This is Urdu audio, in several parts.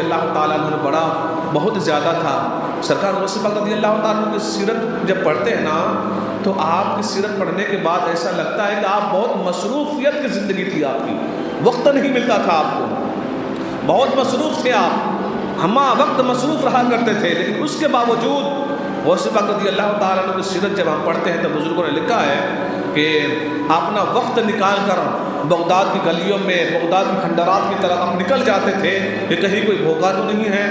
اللہ تعالیٰ عنہ بڑا بہت زیادہ تھا۔ سرکار غوث پاک رضی اللہ تعالیٰ عنہ کی سیرت جب پڑھتے ہیں نا تو آپ کی سیرت پڑھنے کے بعد ایسا لگتا ہے کہ آپ بہت مصروفیت کی زندگی تھی آپ کی، وقت نہیں ملتا تھا آپ کو، بہت مصروف تھے آپ، ہمہ وقت مصروف رہا کرتے تھے، لیکن اس کے باوجود غوث پاک رضی اللہ تعالیٰ عنہ کی سیرت جب ہم پڑھتے ہیں تو بزرگوں نے لکھا ہے کہ اپنا وقت نکال کر بغداد کی گلیوں میں، بغداد کی کھنڈرات کی طرف ہم نکل جاتے تھے کہ کہیں کوئی بھوکا تو نہیں ہے،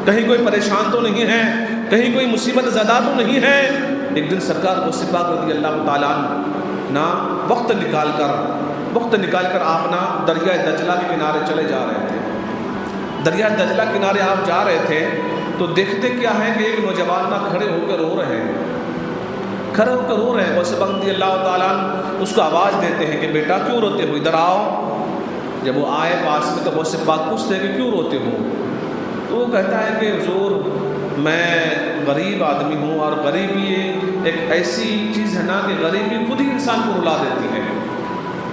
کہیں کوئی پریشان تو نہیں ہے، کہیں کوئی مصیبت زدہ تو نہیں ہے۔ ایک دن سرکار غوث پاک رضی اللہ تعالیٰ عنہ وقت نکال کر آپ نا دریائے دجلہ کے کنارے چلے جا رہے تھے۔ دریائے دجلہ کنارے آپ جا رہے تھے تو دیکھتے کیا ہے کہ ایک نوجوان نہ کھڑے ہو کے رو رہے ہیں، غوث پاک رضی اللہ تعالیٰ عنہ اس کو آواز دیتے ہیں کہ بیٹا کیوں روتے ہو، ادھر آؤ۔ جب وہ آئے پاس میں تو غوث پاک پوچھتے ہیں کہ کیوں روتے ہو، تو وہ کہتا ہے کہ حضور میں غریب آدمی ہوں، اور غریبی ایک ایسی چیز ہے نا کہ غریبی خود ہی انسان کو رلا دیتی ہے۔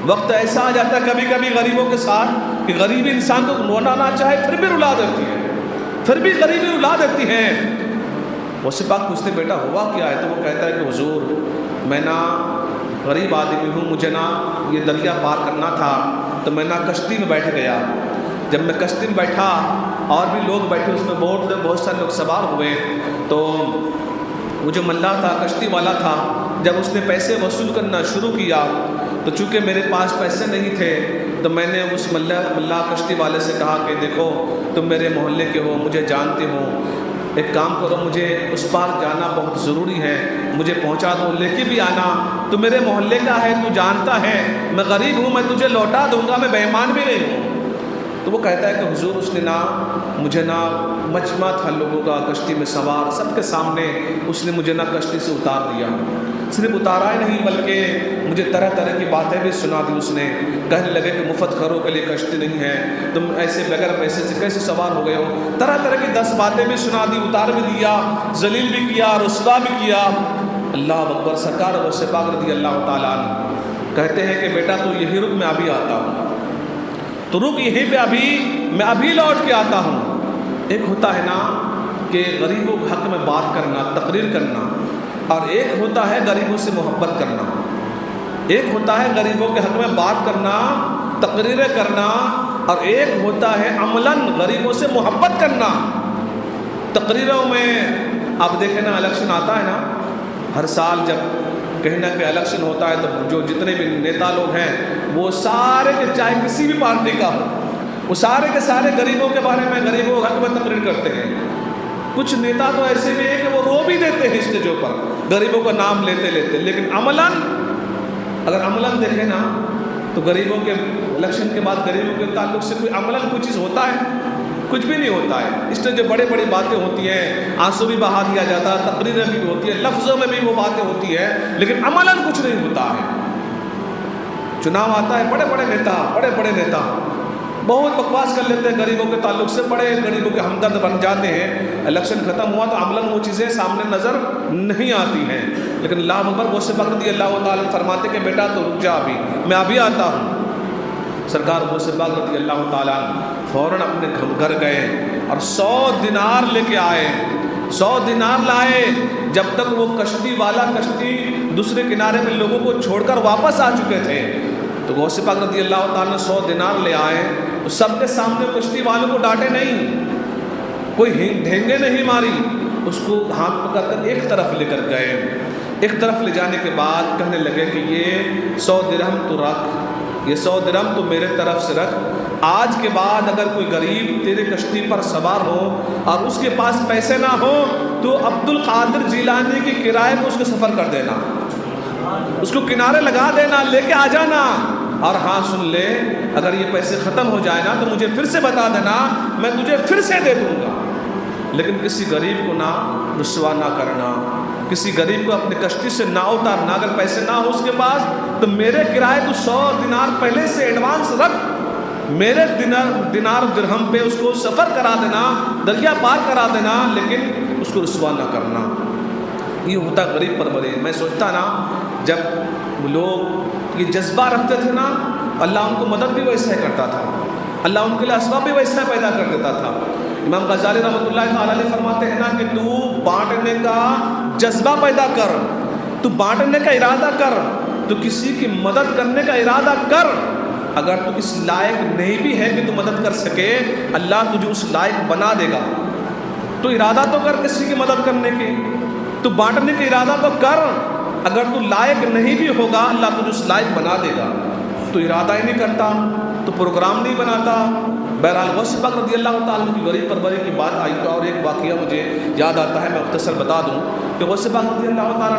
وقت ایسا آ جاتا ہے کبھی کبھی غریبوں کے ساتھ کہ غریبی انسان کو رونا نہ چاہے پھر بھی رلا دیتی ہے، پھر بھی غریبی رلا دیتی ہے۔ غوث پاک پوچھتے بیٹا ہوا کیا ہے، تو وہ کہتا ہے کہ حضور میں نا غریب آدمی ہوں، مجھے نا یہ دریا پار کرنا تھا تو میں نا کشتی میں بیٹھ گیا۔ جب میں کشتی میں بیٹھا اور بھی لوگ بیٹھے، اس میں بہت سارے لوگ سوار ہوئے، تو وہ جو ملا تھا، کشتی والا تھا، جب اس نے پیسے وصول کرنا شروع کیا تو چونکہ میرے پاس پیسے نہیں تھے تو میں نے اس ملا کشتی والے سے کہا کہ دیکھو تم میرے محلے کے ہو، مجھے جانتے ہو، ایک کام کرو، مجھے اس پار جانا بہت ضروری ہے، مجھے پہنچا دو، لے کے بھی آنا، تو میرے محلے کا ہے، تو جانتا ہے میں غریب ہوں، میں تجھے لوٹا دوں گا، میں بے ایمان بھی نہیں ہوں۔ تو وہ کہتا ہے کہ حضور اس نے مجھے مجمع تھا لوگوں کا کشتی میں سوار، سب کے سامنے اس نے مجھے کشتی سے اتار دیا، صرف اتارا ہی نہیں بلکہ مجھے طرح طرح کی باتیں بھی سنا دی۔ اس نے کہنے لگے کہ مفت خروں کے لیے کشتی نہیں ہے، تم ایسے بغیر پیسے سے کیسے سوار ہو گئے ہو، طرح طرح کی 10 باتیں بھی سنا دی، اتار بھی دیا، ذلیل بھی کیا، رسوا بھی کیا۔ اللہ اکبر۔ سرکار غوث پاک رضی اللہ تعالیٰ عنہ کہتے ہیں کہ بیٹا تو یہی رک، میں ابھی آتا ہوں، تو رک یہیں پہ، میں ابھی لوٹ کے آتا ہوں۔ ایک ہوتا ہے نا کہ غریبوں کے حق میں بات کرنا، تقریر کرنا، اور ایک ہوتا ہے غریبوں سے محبت کرنا۔ ایک ہوتا ہے غریبوں کے حق میں بات کرنا، تقریریں کرنا، اور ایک ہوتا ہے عملاً غریبوں سے محبت کرنا۔ تقریروں میں آپ دیکھیں نا، الیکشن آتا ہے نا، ہر سال جب کہیں نہ کہ الیکشن ہوتا ہے تو جو جتنے بھی نیتا لوگ ہیں وہ سارے کے، چاہے کسی بھی پارٹی کا ہو، وہ سارے کے سارے غریبوں کے بارے میں، غریبوں کے حق میں تقریر کرتے ہیں۔ کچھ نیتا تو ایسے بھی ہیں کہ وہ رو بھی دیتے ہیں اسٹیجوں پر غریبوں کا نام لیتے لیتے، لیکن عملاً اگر عملاً دیکھیں نا تو غریبوں کے الیکشن کے بعد غریبوں کے تعلق سے کوئی عملاً کوئی چیز ہوتا ہے؟ کچھ بھی نہیں ہوتا ہے۔ اس میں جو بڑی بڑی باتیں ہوتی ہیں، آنسو بھی بہا دیا جاتا ہے، تقریریں بھی ہوتی ہیں، لفظوں میں بھی وہ باتیں ہوتی ہیں، لیکن عملاً کچھ نہیں ہوتا ہے۔ چناؤ آتا ہے، بڑے بڑے نیتا بہت بکواس کر لیتے ہیں غریبوں کے تعلق سے، بڑے غریبوں کے ہمدرد بن جاتے ہیں، الیکشن ختم ہوا تو عملاً وہ چیزیں سامنے نظر نہیں آتی ہیں۔ لیکن اللہ اکبر، غوث پاک رضی اللہ تعالیٰ فرماتے کہ بیٹا تو رک جا، ابھی میں ابھی آتا ہوں۔ سرکار غوث پاک رضی اللہ تعالیٰ فوراً اپنے گھر گئے اور 100 دینار لے کے آئے، 100 دینار لائے، جب تک وہ کشتی والا کشتی دوسرے کنارے میں لوگوں کو چھوڑ کر واپس آ چکے تھے، تو غوث پاک رضی اللہ تعالیٰ 100 دینار لے آئے۔ سب کے سامنے کشتی والوں کو ڈانٹے نہیں، کوئی ڈھینگے نہیں ماری، اس کو ہاتھ پکڑ کر ایک طرف لے کر گئے۔ ایک طرف لے جانے کے بعد کہنے لگے کہ یہ 100 درہم تو رکھ، یہ 100 درہم تو میرے طرف سے رکھ، آج کے بعد اگر کوئی غریب تیرے کشتی پر سوار ہو اور اس کے پاس پیسے نہ ہو تو عبد القادر جیلانی کی کرائے میں اس کو سفر کر دینا، اس کو کنارے لگا دینا، لے کے آ جانا، اور ہاں سن لے اگر یہ پیسے ختم ہو جائے نا تو مجھے پھر سے بتا دینا، میں تجھے پھر سے دے دوں گا، لیکن کسی غریب کو نہ رسوا نہ کرنا، کسی غریب کو اپنی کشتی سے نہ اتارنا، اگر پیسے نہ ہو اس کے پاس تو میرے کرائے تو 100 دینار پہلے سے ایڈوانس رکھ، میرے دینار درہم پہ اس کو سفر کرا دینا، دریا پار کرا دینا، لیکن اس کو رسوا نہ کرنا۔ یہ ہوتا غریب پرورش۔ میں سوچتا نا جب لوگ یہ جذبہ رکھتے تھے نا، اللہ ان کو مدد بھی ویسا ہی کرتا تھا، اللہ ان کے لیے اسباب بھی ویسا پیدا کر دیتا تھا۔ امام غزالی رحمۃ اللہ تعالیٰ علیہ فرماتے ہیں نا کہ تو بانٹنے کا جذبہ پیدا کر، تو بانٹنے کا ارادہ کر، تو کسی کی مدد کرنے کا ارادہ کر۔ اگر تو اس لائق نہیں بھی ہے کہ تو مدد کر سکے، اللہ تجھے اس لائق بنا دے گا۔ تو ارادہ تو کر کسی کی مدد کرنے کی، تو بانٹنے کا ارادہ تو کر۔ اگر تو لائق نہیں بھی ہوگا، اللہ تجھے اس لائق بنا دے گا۔ تو ارادہ ہی نہیں کرتا، تو پروگرام نہیں بناتا۔ بہرحال غوث پاک رضی اللہ تعالیٰ عنہ کی غریب پروری کی بات آئی تو اور ایک واقعہ مجھے یاد آتا ہے، میں مختصر بتا دوں کہ غوث پاک رضی اللہ تعالیٰ